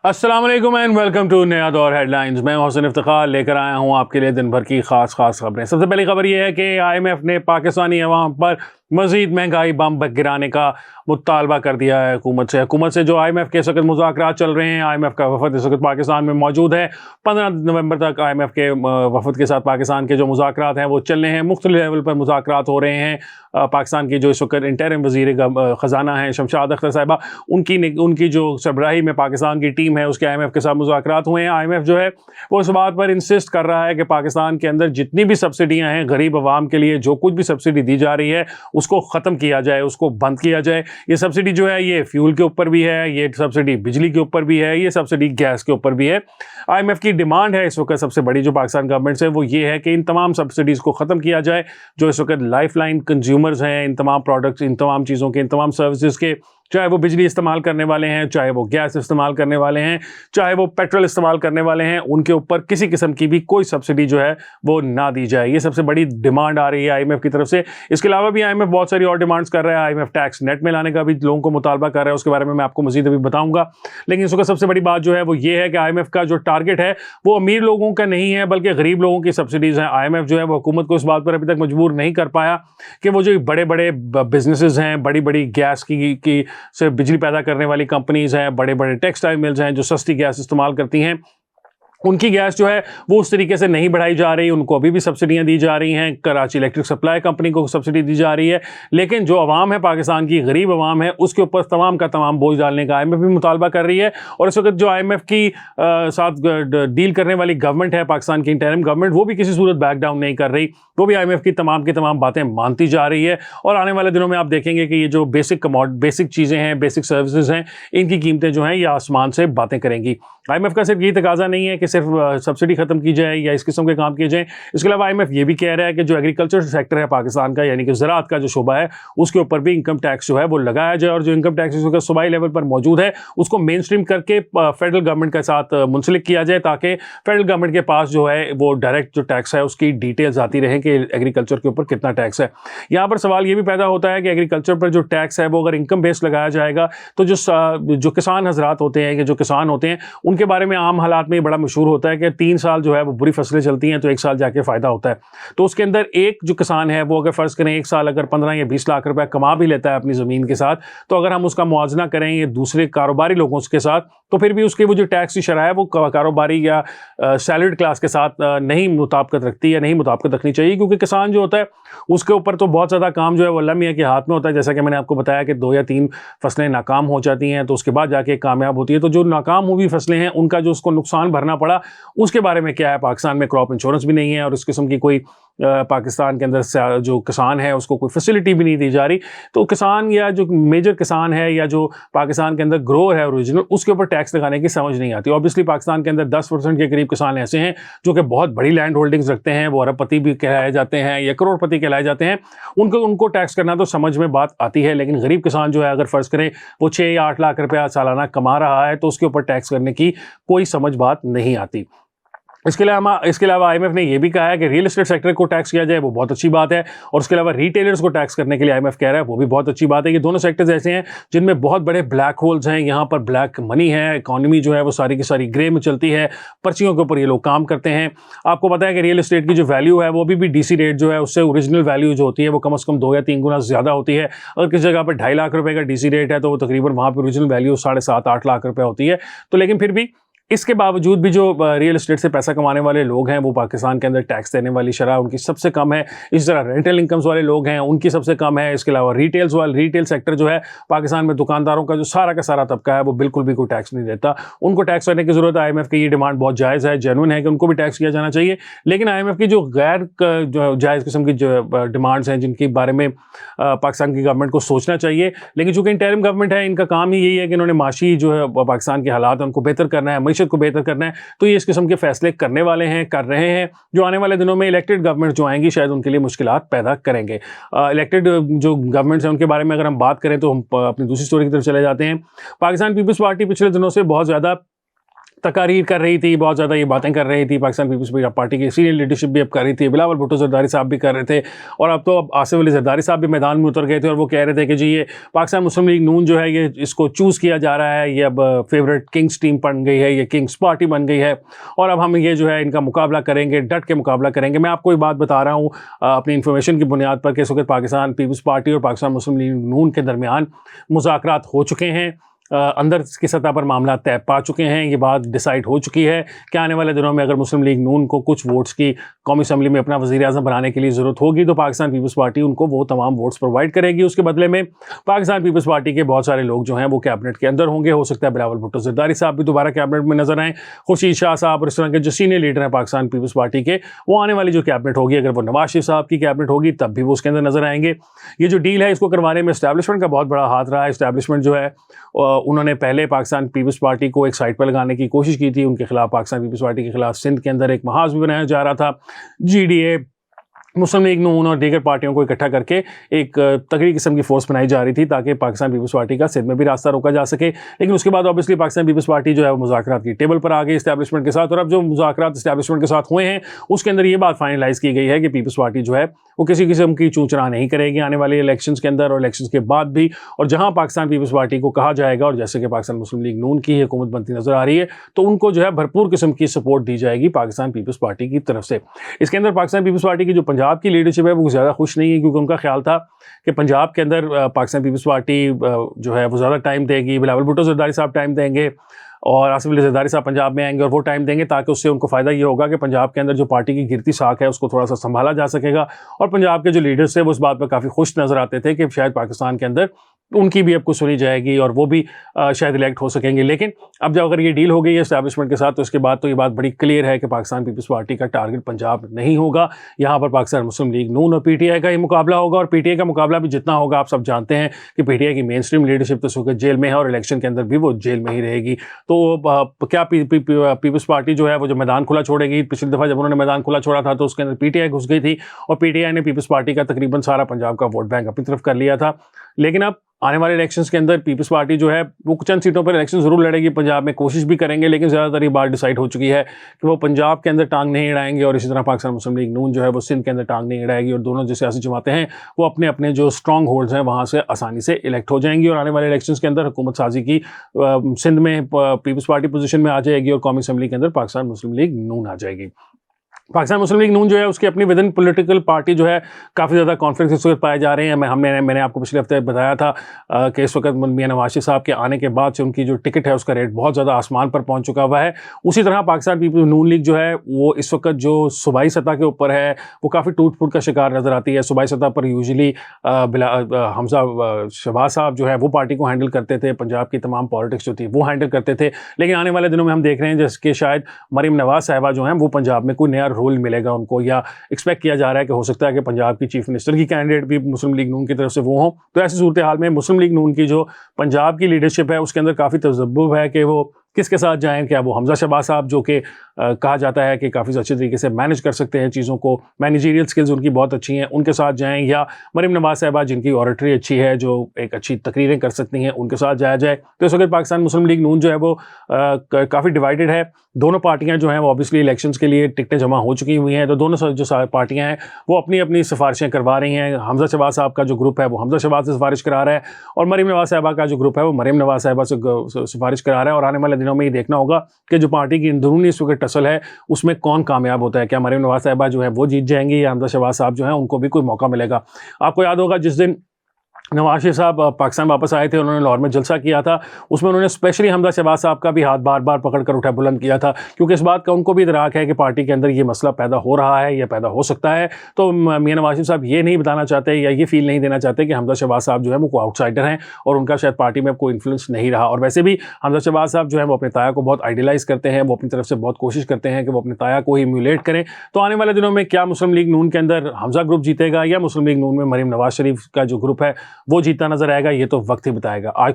अस्सलाम वालेकुम and welcome to नया दौर हेडलाइंस। मैं मोहसिन इफ्तिखार लेकर आया हूं आपके लिए दिन भर की खास खबरें। सबसे पहली खबर यह है कि आईएमएफ ने पाकिस्तानी अवाम पर मजीद महंगाई बम गिराने का मुतालबा कर दिया है हुकूमत से जो आईएमएफ के इस वक्त मुज़ाकरात चल रहे हैं। आईएमएफ का वफद इस वक्त पाकिस्तान में मौजूद है। 15 नवंबर तक आईएमएफ के वफद के साथ पाकिस्तान के जो मुज़ाकरात हैं वो चलने हैं। मुख्तलिफ लेवल पर मुज़ाकरात हो रहे हैं। पाकिस्तान की जो इस वक्त इंटरिम वज़ीर ख़जाना है शमशाद अख्तर साहिबा, उनकी जो सरबराही में पाकिस्तान की टीम है उसके आईएमएफ के साथ मुज़ाकरात हुए हैं। आईएमएफ जो है वो इस बात पर इंसिस्ट कर रहा है कि पाकिस्तान के अंदर जितनी भी सब्सिडियाँ हैं गरीब आवाम के लिए, जो कुछ भी सब्सिडी दी जा रही है उसको ख़त्म किया जाए, उसको बंद किया जाए। ये सब्सिडी जो है ये फ्यूल के ऊपर भी है, ये सब्सिडी बिजली के ऊपर भी है, ये सब्सिडी गैस के ऊपर भी है। आईएमएफ की डिमांड है इस वक्त सबसे बड़ी जो पाकिस्तान गवर्नमेंट से वो ये है कि इन तमाम सब्सिडीज़ को ख़त्म किया जाए। जो इस वक्त लाइफ लाइन कंज्यूमर्स हैं इन तमाम प्रोडक्ट्स, इन तमाम चीज़ों के, इन तमाम सर्विसेज के, चाहे वो बिजली इस्तेमाल करने वाले हैं, चाहे वो गैस इस्तेमाल करने वाले हैं, चाहे वो पेट्रोल इस्तेमाल करने वाले हैं, उनके ऊपर किसी किस्म की भी कोई सब्सिडी जो है वो ना दी जाए। ये सबसे बड़ी डिमांड आ रही है आईएमएफ की तरफ से। इसके अलावा भी आईएमएफ बहुत सारी और डिमांड्स कर रहा है। आईएमएफ टैक्स नेट में लाने का भी लोगों को मुतालबा कर रहा है, उसके बारे में मैं आपको मजीद अभी बताऊंगा। लेकिन इसका सबसे बड़ी बात जो है वो ये है कि आईएमएफ का जो टारगेट है वो अमीर लोगों का नहीं है बल्कि गरीब लोगों की सब्सिडीज़ हैं। आईएमएफ जो है वो हुकूमत को इस बात पर अभी तक मजबूर नहीं कर पाया कि वो जो बड़े बड़े बिजनेसेस हैं, बड़ी बड़ी गैस की से बिजली पैदा करने वाली कंपनीज हैं, बड़े बड़े टेक्सटाइल मिल्स हैं जो सस्ती गैस इस्तेमाल करती हैं, उनकी गैस जो है वो उस तरीके से नहीं बढ़ाई जा रही। उनको अभी भी सब्सिडियां दी जा रही हैं। कराची इलेक्ट्रिक सप्लाई कंपनी को सब्सिडी दी जा रही है। लेकिन जो आवाम है, पाकिस्तान की गरीब आवाम है, उसके ऊपर तमाम का तमाम बोझ डालने का आईएमएफ भी मुतालबा कर रही है। और इस वक्त जो आईएमएफ की साथ डील करने वाली गवर्नमेंट है, पाकिस्तान की इंटरिम गवर्नमेंट, वो भी किसी सूरत बैक डाउन नहीं कर रही। वो भी आईएमएफ की तमाम बातें मानती जा रही है। और आने वाले दिनों में आप देखेंगे कि ये जो बेसिक चीज़ें हैं, बेसिक सर्विसेज हैं, इनकी कीमतें जो हैं ये आसमान से बातें करेंगी। आईएमएफ का सिर्फ ये तकाजा नहीं है कि सिर्फ सब्सिडी खत्म की जाए या इस किस्म के काम किए जाएं। इसके अलावा आईएमएफ ये भी कह रहा है कि जो एग्रीकल्चर सेक्टर है पाकिस्तान का, यानी कि ज़राअत का जो शोबा है, उसके ऊपर भी इनकम टैक्स जो है वो लगाया जाए। और जो इनकम टैक्स इसका सूबाई लेवल पर मौजूद है उसको मेन स्ट्रीम करके फेडरल गवर्नमेंट के साथ मुंसलिक किया जाए, ताकि फेडरल गवर्नमेंट के पास जो है वो डायरेक्ट जो टैक्स है उसकी डिटेल्स आती रहे कि एग्रीकल्चर के ऊपर कितना टैक्स है। यहाँ पर सवाल ये भी पैदा होता है कि एग्रीकल्चर पर जो टैक्स है वो अगर इनकम बेस्ड लगाया जाएगा तो जो किसान हजरात होते हैं, जो किसान होते हैं, उनके बारे में आम हालात में बड़ा मशहूर होता है कि 3 साल जो है वो बुरी फसलें चलती हैं तो 1 साल जाके फ़ायदा होता है। तो उसके अंदर एक जो किसान है वो अगर फ़र्ज़ करें 1 साल अगर 15 या 20 लाख रुपए कमा भी लेता है अपनी ज़मीन के साथ, तो अगर हम उसका मुआवजा करें ये दूसरे कारोबारी लोगों के साथ, तो फिर भी उसकी वो जो टैक्स की शरह है वो कारोबारी या सैलरीड क्लास के साथ नहीं मुताबिकत रखती या नहीं मुताबिकत रखनी चाहिए। क्योंकि किसान जो होता है उसके ऊपर तो बहुत ज़्यादा काम जो है वो अल्लाह मियां के हाथ में होता है। जैसा कि मैंने आपको बताया कि 2 या 3 फसलें नाकाम हो जाती हैं तो उसके बाद जाके कामयाब होती है। तो जो नाकाम हुई फसलें हैं उनका जो उसको नुकसान भरना पड़ा उसके बारे में क्या है, पाकिस्तान में क्रॉप इंश्योरेंस भी नहीं है और इस किस्म की कोई पाकिस्तान के अंदर जो किसान है उसको कोई फैसिलिटी भी नहीं दी जा रही। तो किसान या जो मेजर किसान है या जो पाकिस्तान के अंदर ग्रोअर है ओरिजिनल, उसके ऊपर टैक्स लगाने की समझ नहीं आती। ऑब्वियसली पाकिस्तान के अंदर 10% के करीब किसान ऐसे हैं जो कि बहुत बड़ी लैंड होल्डिंग्स रखते हैं, वो अरबपति भी कहलाए जाते हैं या करोड़पति कहलाए जाते हैं। उनको टैक्स करना तो समझ में बात आती है, लेकिन गरीब किसान जो है अगर फ़र्ज़ करें वो 6 या 8 लाख रुपया सालाना कमा रहा है तो उसके ऊपर टैक्स करने की कोई समझ बात नहीं आती। इसके अलावा आईएमएफ ने यह भी कहा है कि रियल एस्टेट सेक्टर को टैक्स किया जाए, वो बहुत अच्छी बात है। और उसके अलावा रिटेलर्स को टैक्स करने के लिए आईएमएफ कह रहा है, वो भी बहुत अच्छी बात है। ये दोनों सेक्टर्स ऐसे हैं जिनमें बहुत बड़े ब्लैक होल्स हैं। यहाँ पर ब्लैक मनी है, इकॉनमी जो है वो सारी की सारी ग्रे में चलती है, पर्चियों के ऊपर ये लोग काम करते हैं। आपको पता है कि रियल एस्टेट की जो वैल्यू है वो अभी भी डीसी रेट जो है उससे ओरिजिनल वैल्यू जो होती है वो कम से कम 2 या 3 गुना ज़्यादा होती है। अगर किसी जगह पर 2.5 लाख रुपये का डीसी रेट है तो वो तकरीबन वहाँ पर ओरिजिनल वैल्यू 7.5-8 लाख रुपये होती है। तो लेकिन फिर भी इसके बावजूद भी जो रियल एस्टेट से पैसा कमाने वाले लोग हैं वो पाकिस्तान के अंदर टैक्स देने वाली शरह उनकी सबसे कम है। इस तरह रेंटल इनकम्स वाले लोग हैं उनकी सबसे कम है। इसके अलावा रिटेल सेक्टर जो है पाकिस्तान में दुकानदारों का जो सारा का सारा तबका है वो बिल्कुल भी कोई टैक्स नहीं देता। उनको टैक्स करने की ज़रूरत है। आईएमएफ की ये डिमांड बहुत जायज़ है, जेन्युइन है कि उनको भी टैक्स किया जाना चाहिए। लेकिन आईएमएफ की जो गैर जो जायज़ किस्म की जो डिमांड्स हैं जिनके बारे में पाकिस्तान की गवर्नमेंट को सोचना चाहिए, लेकिन चूँकि इंटरिम गवर्नमेंट है, इनका काम ही यही है कि इन्होंने माशी जो है पाकिस्तान के हालात हैं उनको बेहतर करना है, मईशत को बेहतर करना है। तो ये इस किस्म के फैसले करने वाले हैं, कर रहे हैं, जो आने वाले दिनों में इलेक्टेड गवर्नमेंट जो आएंगी शायद उनके लिए मुश्किलात पैदा करेंगे। इलेक्टेड जो गवर्नमेंट्स हैं उनके बारे में अगर हम बात करें तो हम अपनी दूसरी स्टोरी की तरफ चले जाते हैं। पाकिस्तान पीपल्स पार्टी पिछले दिनों से बहुत ज़्यादा तकारीर कर रही थी, बहुत ज़्यादा ये बातें कर रही थी। पाकिस्तान पीपल्स पार्टी की सीनियर लीडरशिप भी अब कर रही थी, बिलावल भुट्टो ज़रदारी साहब भी कर रहे थे, और अब तो आसिफ अली ज़रदारी साहब भी मैदान में उतर गए थे और वो कह रहे थे कि जी ये पाकिस्तान मुस्लिम लीग नून जो है ये इसको चूज़ किया जा रहा है, ये अब फेवरेट किंग्स टीम बन गई है, ये किंग्स पार्टी बन गई है और अब हम ये जो है इनका मुकाबला करेंगे, डट के मुकाबला करेंगे। मैं आपको ये बात बता रहा हूँ अपनी इन्फॉर्मेशन की बुनियाद पर कि इस वक्त पाकिस्तान पीपल्स पार्टी और पाकिस्तान मुस्लिम लीग नून के दरमियान मुज़ाकरात हो चुके हैं। अंदर की सतह पर मामला तय पा चुके हैं, ये बात डिसाइड हो चुकी है कि आने वाले दिनों में अगर मुस्लिम लीग नून को कुछ वोट्स की कौमी असम्बली में अपना वज़ीर-ए-आज़म बनाने के लिए ज़रूरत होगी तो पाकिस्तान पीपल्स पार्टी उनको वो तमाम वोट्स प्रोवाइड करेगी। उसके बदले में पाकिस्तान पीपल्स पार्टी के बहुत सारे लोग जो हैं वो कैबिनेट के अंदर होंगे। हो सकता है बिलावल भुट्टो ज़रदारी साहब भी दोबारा कैबिनेट में नजर आएँ, खुर्शीद शाह साहब और इस तरह के जो सीनियर लीडर हैं पाकिस्तान पीपल्स पार्टी के, वो आने वाली जो कैबिनेट होगी अगर वो नवाज शरीफ साहब की कैबिनेट होगी तब भी वो उसके अंदर नजर आएंगे। ये जो डील है इसको करवाने में इस्टेब्लिशमेंट का बहुत बड़ा हाथ रहा है। इस्टेब्लिशमेंट जो है उन्होंने पहले पाकिस्तान पीपल्स पार्टी को एक साइड पर लगाने की कोशिश की थी, उनके खिलाफ पाकिस्तान पीपल्स पार्टी के खिलाफ सिंध के अंदर एक महाज भी बनाया जा रहा था। जीडीए, मुस्लिम लीग नून और दीगर पार्टियों को इकट्ठा करके एक तगड़ी किस्म की फोर्स बनाई जा रही थी ताकि पाकिस्तान पीपल्स पार्टी का सिंध में भी रास्ता रोका जा सके। लेकिन उसके बाद ऑब्वियसली पाकिस्तान पीपल्स पार्टी जो है वो मुज़ाकरात की टेबल पर आ गई इस्टेब्लिशमेंट के साथ, और अब जो मुज़ाकरात इस्टेब्लिशमेंट के साथ हुए हैं उसके अंदर ये बात फाइनलाइज की गई है कि पीपल्स पार्टी जो है वो किसी किस्म की चूचना नहीं करेगी आने वाले इलेक्शंस के अंदर और इलेक्शंस के बाद भी। और जहाँ पाकिस्तान पीपल्स पार्टी को कहा जाएगा, और जैसे कि पाकिस्तान मुस्लिम लीग नून की हुकूमत बनती नजर आ रही है, तो उनको जो है भरपूर किस्म की सपोर्ट दी जाएगी पाकिस्तान पीपल्स पार्टी की तरफ से। इसके अंदर पाकिस्तान पीपल्स पार्टी की जो पंजाब की लीडरशिप है वो ज़्यादा खुश नहीं है, क्योंकि उनका ख्याल था कि पंजाब के अंदर पाकिस्तान पीपल्स पार्टी जो है वो ज़्यादा टाइम देगी, बिलावल भुट्टो ज़रदारी साहब टाइम देंगे और आसिफ अली ज़रदारी साहब पंजाब में आएंगे और वो टाइम देंगे ताकि उससे उनको फ़ायदा ये होगा कि पंजाब के अंदर जो पार्टी की गिरती साख है उसको थोड़ा सा संभाला जा सकेगा। और पंजाब के जो लीडर्स थे वो इस बात पर काफ़ी खुश नज़र आते थे कि शायद पाकिस्तान के अंदर उनकी भी अब कुछ सुनी जाएगी और वो भी शायद इलेक्ट हो सकेंगे। लेकिन अब जब अगर ये डील हो गई है एस्टैब्लिशमेंट के साथ तो इसके बाद तो ये बात बड़ी क्लियर है कि पाकिस्तान पीपल्स पार्टी का टारगेट पंजाब नहीं होगा। यहाँ पर पाकिस्तान मुस्लिम लीग नून और पीटीआई का ही मुकाबला होगा, और पीटीआई का मुकाबला भी जितना होगा आप सब जानते हैं कि पीटीआई की मेन स्ट्रीम लीडरशिप तो इस वक्त जेल में है और इलेक्शन के अंदर भी वो जेल में ही रहेगी। तो क्या पीपल्स पार्टी जो है वो जो मैदान खुला छोड़ेगी? पिछली दफ़ा जब उन्होंने मैदान खुला छोड़ा था तो उसके अंदर पीटीआई घुस गई थी और पीटीआई ने पीपल्स पार्टी का तकरीबन सारा पंजाब का वोट बैंक अपनी तरफ कर लिया था। लेकिन अब आने वाले इलेक्शंस के अंदर पीपल्स पार्टी जो है वो चंद सीटों पर इलेक्शन ज़रूर लड़ेगी, पंजाब में कोशिश भी करेंगे, लेकिन ज़्यादातर ये बात डिसाइड हो चुकी है कि वो पंजाब के अंदर टांग नहीं अड़ाएंगे और इसी तरह पाकिस्तान मुस्लिम लीग नून जो है वो सिंध के अंदर टांग नहीं अड़ाएगी। और दोनों जो सियासी जमातें हैं वो अपने अपने जो स्ट्रॉन्ग होल्ड्स हैं वहाँ से आसानी से इलेक्ट हो जाएंगी और आने वाले इलेक्शंस के अंदर हुकूमत साजी की सिंध में पीपल्स पार्टी पोजीशन में आ जाएगी और कौमी असम्बली के अंदर पाकिस्तान मुस्लिम लीग नून आ जाएगी। पाकिस्तान मुस्लिम लीग नून जो है उसकी अपनी विद इन पॉलिटिकल पार्टी जो है काफ़ी ज़्यादा कॉन्फ्लिक्ट इस वक्त पाए जा रहे हैं। मैंने आपको पिछले हफ्ते बताया था कि इस वक्त मियां नवाज शरीफ साहब के आने के बाद से उनकी जो टिकट है उसका रेट बहुत ज़्यादा आसमान पर पहुंच चुका हुआ है। उसी तरह पाकिस्तान पीपल्स नून लीग जो है वो इस वक्त जो सूबाई सतह के ऊपर है वो काफ़ी टूट फूट का शिकार नज़र आती है। सूबाई सतह पर यूजुअली हमजा शहबाज साहब जो है वो पार्टी को हैंडल करते थे, पंजाब की तमाम पॉलिटिक्स जो थी वो हैंडल करते थे। लेकिन आने वाले दिनों में हम देख रहे हैं जैसे शायद मरीम नवाज साहिबा जो हैं वो पंजाब में कोई नया रोल मिलेगा उनको, या एक्सपेक्ट किया जा रहा है कि हो सकता है कि पंजाब की चीफ मिनिस्टर की कैंडिडेट भी मुस्लिम लीग नून की तरफ से वो हो। तो ऐसी सूरत हाल में मुस्लिम लीग नून की जो पंजाब की लीडरशिप है उसके अंदर काफ़ी तजब्बुब है कि वो किसके साथ जाएं। क्या वो हमजा शहबाज साहब जो कि कहा जाता है कि काफ़ी अच्छे तरीके से मैनेज कर सकते हैं चीज़ों को, मैनेजरियल स्किल्स उनकी बहुत अच्छी हैं, उनके साथ जाएं, या मरीम नवाज साहिबा जिनकी ऑरेटरी अच्छी है, जो एक अच्छी तकरीरें कर सकती हैं, उनके साथ जाया जाए। तो इस वक्त पाकिस्तान मुस्लिम लीग नून जो है वो काफ़ी डिवाइडेड है। दोनों पार्टियां जो हैं वो ऑब्वियसली इलेक्शंस के लिए टिकटें जमा हो चुकी हुई हैं, तो दोनों जो पार्टियां हैं वो अपनी अपनी सिफारिशें करवा रही हैं। हमजा शहबाज साहब का जो ग्रुप है वो हमजा शहबाज से सिफारिश करा रहा है और मरीम नवाज साहिबा का जो ग्रुप है वो मरीम नवाज साहिबा से सिफारिश करा रहा है। और आने वाले दिनों में ये देखना होगा कि जो पार्टी की अंदरूनी इस वक्त टसल है उसमें कौन कामयाब होता है। क्या मरीम नवाज साहिबा जो है वो जीत जाएंगी या हमजा शहबाज साहब जो है उनको भी कोई मौका मिलेगा? आपको याद होगा जिस दिन नवाज शरीफ साहब पाकिस्तान वापस आए थे, उन्होंने लाहौर में जलसा किया था, उसमें उन्होंने स्पेशली हमजा शहबाज साहब का भी हाथ बार बार पकड़ कर उठा बुलंद किया था, क्योंकि इस बात का उनको भी इदराक है कि पार्टी के अंदर ये मसला पैदा हो रहा है या पैदा हो सकता है। तो मियां नवाज शरीफ साहब ये नहीं बताना चाहते या ये फील नहीं देना चाहते कि हमजा शहबाज साहब जो है वो आउटसाइडर हैं और उनका शायद पार्टी में कोई इन्फ्लुएंस नहीं रहा। और वैसे भी हमजा शहबाज साहब जो है वो अपने ताया को बहुत आइडियलाइज़ करते हैं, वो अपनी तरफ से बहुत कोशिश करते हैं कि वो अपने ताया को ही इम्यूलेट करें। तो आने वाले दिनों में क्या मुस्लिम लीग नून के अंदर हमजा ग्रुप जीतेगा या मुस्लिम लीग नून में मरीम नवाज शरीफ का जो ग्रुप है वो जीतता नजर आएगा, ये तो वक्त ही बताएगा। आज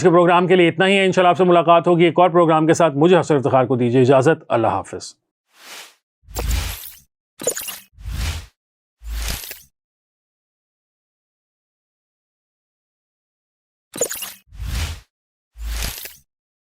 के प्रोग्राम के लिए इतना ही है। इंशाल्लाह आपसे मुलाकात होगी एक और प्रोग्राम के साथ। मुझे हसन इफ्तिखार को दीजिए इजाजत। अल्लाह हाफिज।